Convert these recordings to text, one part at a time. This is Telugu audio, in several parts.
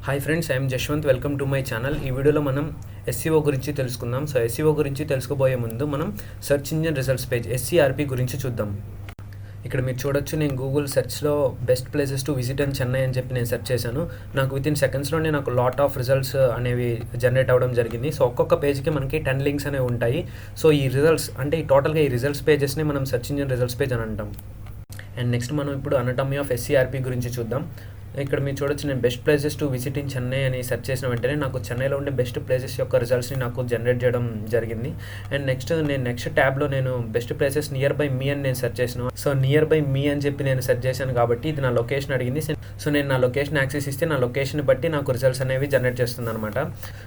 Hi friends, I'm Jashwanth. Welcome to my channel. ఈ వీడియోలో మనం SEO గురించి తెలుసుకుందాం. SEO గురించి తెలుసుకోబోయే ముందు మనం search engine results page SERP గురించి చూద్దాం. ఇక్కడ మీరు చూడొచ్చు, నేను గూగుల్ సెర్చ్లో best places to visit in Chennai అని చెప్పి నేను సెర్చ్ చేశాను. నాకు వితిన్ సెకండ్స్లోనే నాకు లాట్ ఆఫ్ రిజల్ట్స్ అనేవి జనరేట్ అవ్వడం జరిగింది. సో ఒక్కొక్క పేజ్కి మనకి 10 లింక్స్ అనేవి ఉంటాయి. సో ఈ రిజల్ట్స్ అంటే టోటల్గా ఈ రిజల్ట్స్ పేజెస్ని మనం సెర్చ్ ఇంజిన్ రిజల్ట్స్ పేజ్ అని అంటాం. అండ్ నెక్స్ట్ మనం ఇప్పుడు అనటమీ ఆఫ్ SERP గురించి చూద్దాం. ఇక్కడ మీరు చూడొచ్చు, నేను best places to visit in Chennai అని సెర్చ్ చేసిన వెంటనే నాకు చెన్నైలో ఉండే బెస్ట్ ప్లేసెస్ యొక్క రిజల్ట్స్ని నాకు జనరేట్ చేయడం జరిగింది. అండ్ నెక్స్ట్ ట్యాబ్లో నేను బెస్ట్ ప్లేసెస్ నియర్ బై మీ అని నేను సెర్చ్ చేసాను. సో నియర్ బై మీ అని చెప్పి నేను సెర్చ్ చేశాను కాబట్టి ఇది నా లొకేషన్ అడిగింది. సో నేను నా లొకేషన్ యాక్సెస్ ఇస్తే నా లొకేషన్ బట్టి నాకు రిజల్ట్స్ అనేవి జనరేట్ చేస్తుంది అనమాట.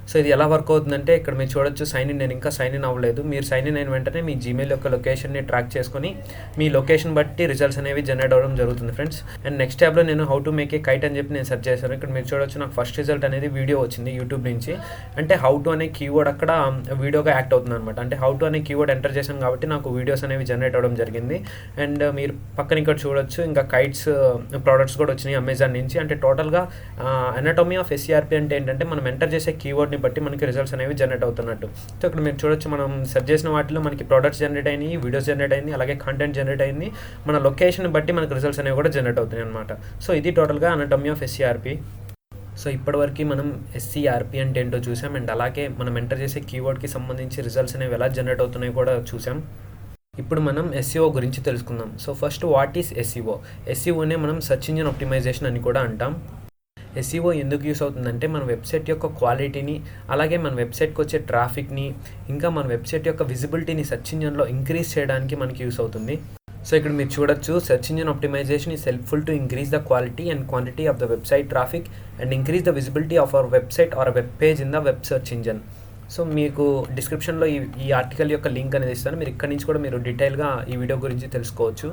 సో ఇది ఎలా వర్క్ అవుతుందంటే, ఇక్కడ మీరు చూడొచ్చు సైన్ ఇన్, నేను ఇంకా సైన్ ఇన్ అవ్వలేదు. మీరు సైన్ ఇన్ అయిన వెంటనే మీ జీమెయిల్ యొక్క లొకేషన్ని ట్రాక్ చేసుకొని మీ లొకేషన్ బట్టి రిజల్ట్స్ అనేవి జనరేట్ అవ్వడం జరుగుతుంది ఫ్రెండ్స్. అండ్ నెక్స్ట్ ట్యాబ్లో నేను how to make a kite అని చెప్పి నేను సెర్చ్ చేశాను. ఇక్కడ మీరు చూడొచ్చు, నాకు ఫస్ట్ రిజల్ట్ అనేది వీడియో వచ్చింది యూట్యూబ్ నుంచి. అంటే హౌ టు అనే కీవర్డ్ అక్కడ వీడియోగా యాక్ట్ అవుతుంది అనమాట. అంటే హౌ టు అనే కీవర్డ్ ఎంటర్ చేశాను కాబట్టి నాకు వీడియోస్ అనేవి జనరేట్ అవ్వడం జరిగింది. అండ్ మీరు పక్కన ఇక్కడ చూడొచ్చు, ఇంకా కైట్స్ ప్రోడక్ట్స్ కూడా వచ్చినాయి అమెజాన్ నుంచి. అంటే టోటల్గా అనటమీ ఆఫ్ SERP అంటే ఏంటంటే, మనం ఎంటర్ చేసే కీవర్డ్ని బట్టి మనకి రిజల్ట్స్ అనేవి జనరేట్ అవుతున్నట్టు. సో ఇక్కడ మీరు చూడొచ్చు, మనం సెర్చ్ చేసిన వాటిలో మనకి ప్రోడక్ట్స్ జనరేట్ అయినాయి, వీడియోస్ జనరేట్ అయింది, అలాగే కంటెంట్ జనరేట్ అయింది. మన లొకేషన్ బట్టి మనకి రిజల్ట్స్ అనేవి కూడా జనరేట్ అవుతాయి అనమాట. సో ఇది టోటల్గా అనటమీ ఆఫ్ SERP. సో ఇప్పటివరకు మనం SERP అంటే ఏంటో చూసాం. అండ్ అలాగే మనం ఎంటర్ చేసే కీవర్డ్కి సంబంధించి రిజల్ట్స్ అనేవి ఎలా జనరేట్ అవుతున్నాయో కూడా చూసాం. ఇప్పుడు మనం SEO గురించి తెలుసుకుందాం. So first, what is SEO? SEOనే మనం సెర్చ్ ఇంజిన్ ఆప్టిమైజేషన్ అని కూడా అంటాం. SEO ఎందుకు యూస్ అవుతుందంటే, మన వెబ్సైట్ యొక్క క్వాలిటీని, అలాగే మన వెబ్సైట్కి వచ్చే ట్రాఫిక్ని, ఇంకా మన వెబ్సైట్ యొక్క విజిబిలిటీని సెర్చ్ ఇంజిన్లో ఇంక్రీజ్ చేయడానికి మనకి యూస్ అవుతుంది. సో ఇక్కడ మీరు చూడొచ్చు, search engine optimisation is helpful to increase the quality and quantity of the website traffic and increase the visibility of our website or web page in the web search engine. So మీకు డిస్క్రిప్షన్లో ఈ ఆర్టికల్ యొక్క లింక్ అనేది ఇస్తాను. మీరు ఇక్కడ నుంచి కూడా మీరు డీటెయిల్గా ఈ వీడియో గురించి తెలుసుకోవచ్చు.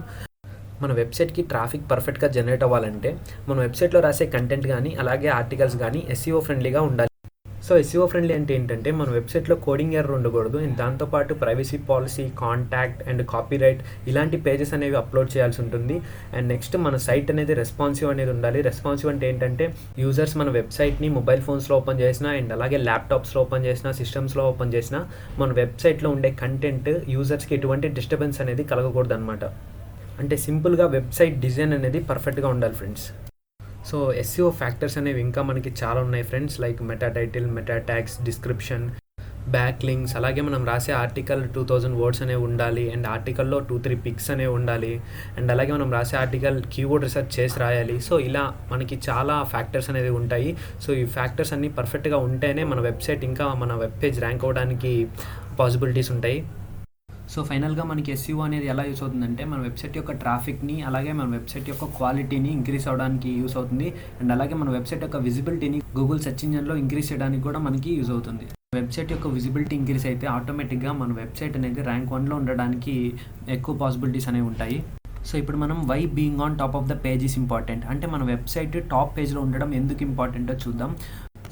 మన వెబ్సైట్కి ట్రాఫిక్ పర్ఫెక్ట్గా జనరేట్ అవ్వాలంటే మన వెబ్సైట్లో రాసే కంటెంట్ కానీ అలాగే ఆర్టికల్స్ కానీ SEO ఫ్రెండ్లీగా ఉండాలి. సో SEO ఫ్రెండ్లీ అంటే ఏంటంటే, మన వెబ్సైట్లో కోడింగ్ ఎర్రర్ ఉండకూడదు. అండ్ దాంతోపాటు privacy policy, contact and copyright ఇలాంటి పేజెస్ అనేవి అప్లోడ్ చేయాల్సి ఉంటుంది. అండ్ నెక్స్ట్ మన సైట్ అనేది రెస్పాన్సివ్ అనేది ఉండాలి. రెస్పాన్సివ్ అంటే ఏంటంటే, యూజర్స్ మన వెబ్సైట్ని మొబైల్ ఫోన్స్లో ఓపెన్ చేసినా అండ్ అలాగే ల్యాప్టాప్స్లో ఓపెన్ చేసినా, సిస్టమ్స్లో ఓపెన్ చేసినా మన వెబ్సైట్లో ఉండే కంటెంట్ యూజర్స్కి ఎటువంటి డిస్టర్బెన్స్ అనేది కలగకూడదు అనమాట. అంటే సింపుల్గా వెబ్సైట్ డిజైన్ అనేది పర్ఫెక్ట్గా ఉండాలి ఫ్రెండ్స్. సో SEO ఫ్యాక్టర్స్ అనేవి ఇంకా మనకి చాలా ఉన్నాయి friends, like meta title, meta tags, description, back links, అలాగే మనం రాసే ఆర్టికల్ 2000 వర్డ్స్ అనేవి ఉండాలి. అండ్ ఆర్టికల్లో 2-3 పిక్స్ అనేవి ఉండాలి. అండ్ అలాగే మనం రాసే ఆర్టికల్ కీవర్డ్ రీసెర్చ్ చేసి రాయాలి. సో ఇలా మనకి చాలా ఫ్యాక్టర్స్ అనేది ఉంటాయి. సో ఈ ఫ్యాక్టర్స్ అన్నీ పర్ఫెక్ట్గా ఉంటేనే మన వెబ్సైట్ ఇంకా మన వెబ్ పేజ్ ర్యాంక్ అవ్వడానికి పాసిబిలిటీస్ ఉంటాయి. సో ఫైనల్గా మనకి SEO అనేది ఎలా యూస్ అవుతుందంటే, మన వెబ్సైట్ యొక్క ట్రాఫిక్ని అలాగే మన వెబ్సైట్ యొక్క క్వాలిటీని ఇంక్రీజ్ అవ్వడానికి యూస్ అవుతుంది. అండ్ అలాగే మన వెబ్సైట్ యొక్క విజిబిలిటీని గూగుల్ సెర్చ్ ఇంజిన్లో ఇంక్రీజ్ చేయడానికి కూడా మనకి యూస్ అవుతుంది. వెబ్సైట్ యొక్క విజిబిలిటీ ఇంక్రీజ్ అయితే ఆటోమేటిక్గా మన వెబ్సైట్ అనేది ర్యాంక్ 1లో ఉండడానికి ఎక్కువ పాసిబిలిటీస్ అనేవి ఉంటాయి. సో ఇప్పుడు మనం why being on top of the page is important అంటే, మన వెబ్సైట్ టాప్ పేజ్లో ఉండడం ఎందుకు ఇంపార్టెంటో చూద్దాం.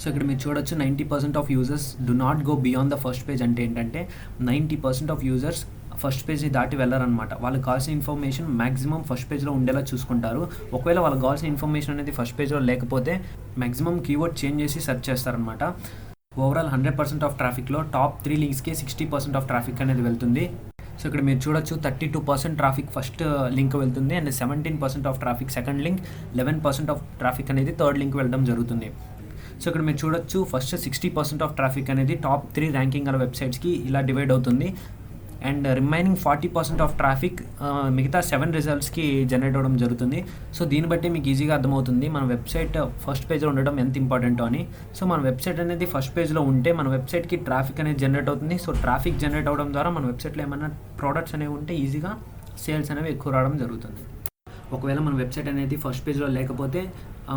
సో ఇక్కడ మీరు చూడొచ్చు, 90% of users do not go beyond the first page. అంటే ఏంటంటే 90% ఆఫ్ యూజర్స్ ఫస్ట్ పేజ్ని దాటి వెళ్ళరనమాట. వాళ్ళకి కావాల్సిన ఇన్ఫర్మేషన్ మ్యాక్సిమం ఫస్ట్ పేజ్లో ఉండేలా చూసుకుంటారు. ఒకవేళ వాళ్ళకి కావాల్సిన ఇన్ఫర్మేషన్ అనేది ఫస్ట్ పేజ్లో లేకపోతే మ్యాక్సిమం కీవర్డ్ చేంజ్ చేసి సెర్చ్ చేస్తారనమాట. ఓవరాల్ 100% ఆఫ్ ట్రాఫిక్లో టాప్ 3 లింక్స్కి 60% ఆఫ్ ట్రాఫిక్ అనేది వెళ్తుంది. సో ఇక్కడ మీరు చూడొచ్చు, 32% ట్రాఫిక్ ఫస్ట్ లింక్ వెళ్తుంది and 17% of traffic second link, 11% of traffic అనేది థర్డ్ లింక్ వెళ్ళడం జరుగుతుంది. సో ఇక్కడ మీరు చూడొచ్చు, ఫస్ట్ 60% ఆఫ్ ట్రాఫిక్ అనేది టాప్ 3 ర్యాంకింగ్ గల వెబ్సైట్స్కి ఇలా డివైడ్ అవుతుంది. అండ్ రిమైనింగ్ 40% ఆఫ్ ట్రాఫిక్ మిగతా 7 రిజల్ట్స్కి జనరేట్ అవ్వడం జరుగుతుంది. సో దీన్ని బట్టి మీకు ఈజీగా అర్థమవుతుంది మన వెబ్సైట్ ఫస్ట్ పేజ్లో ఉండడం ఎంత ఇంపార్టెంటో అని. సో మన వెబ్సైట్ అనేది ఫస్ట్ పేజ్లో ఉంటే మన వెబ్సైట్కి ట్రాఫిక్ అనేది జనరేట్ అవుతుంది. సో ట్రాఫిక్ జనరేట్ అవ్వడం ద్వారా మన వెబ్సైట్లో ఏమైనా ప్రోడక్ట్స్ అనేవి ఉంటే ఈజీగా సేల్స్ అనేవి ఎక్కువ రావడం జరుగుతుంది. ఒకవేళ మన వెబ్సైట్ అనేది ఫస్ట్ పేజ్లో లేకపోతే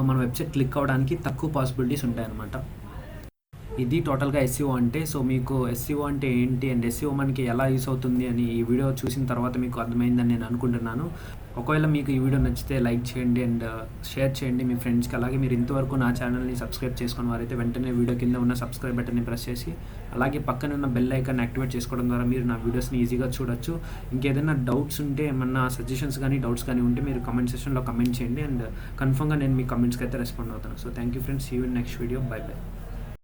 మన వెబ్సైట్ క్లిక్ అవ్వడానికి తక్కువ పాసిబిలిటీస్ ఉంటాయన్నమాట. ఇది టోటల్గా SEO అంటే. సో మీకు SEO అంటే ఏంటి అండ్ SEO మనకి ఎలా యూస్ అవుతుంది అని ఈ వీడియో చూసిన తర్వాత మీకు అర్థమైందని నేను అనుకుంటున్నాను. ఒకవేళ మీకు ఈ వీడియో నచ్చితే లైక్ చేయండి అండ్ షేర్ చేయండి మీ ఫ్రెండ్స్కి. అలాగే మీరు ఇంతవరకు నా ఛానల్ని సబ్స్క్రైబ్ చేసుకున్న వారైతే వెంటనే వీడియో కింద ఉన్న సబ్స్క్రైబ్ బటన్ని ప్రెస్ చేసి అలాగే పక్కన ఉన్న బెల్ ఐకాన్ యాక్టివేట్ చేసుకోవడం ద్వారా మీరు నా వీడియోస్ని ఈజీగా చూడొచ్చు. ఇంకేదైనా డౌట్స్ ఉంటే, ఏమన్నా సజెషన్స్ కానీ డౌట్స్ కానీ ఉంటే మీరు కమెంట్ సెక్షన్లో కమెంట్ చేయండి, అండ్ కన్ఫర్మ్గా నేను మీ కమెంట్స్కి అయితే రెస్పాండ్ అవుతాను. So thank you friends, see you in next video. Bye by.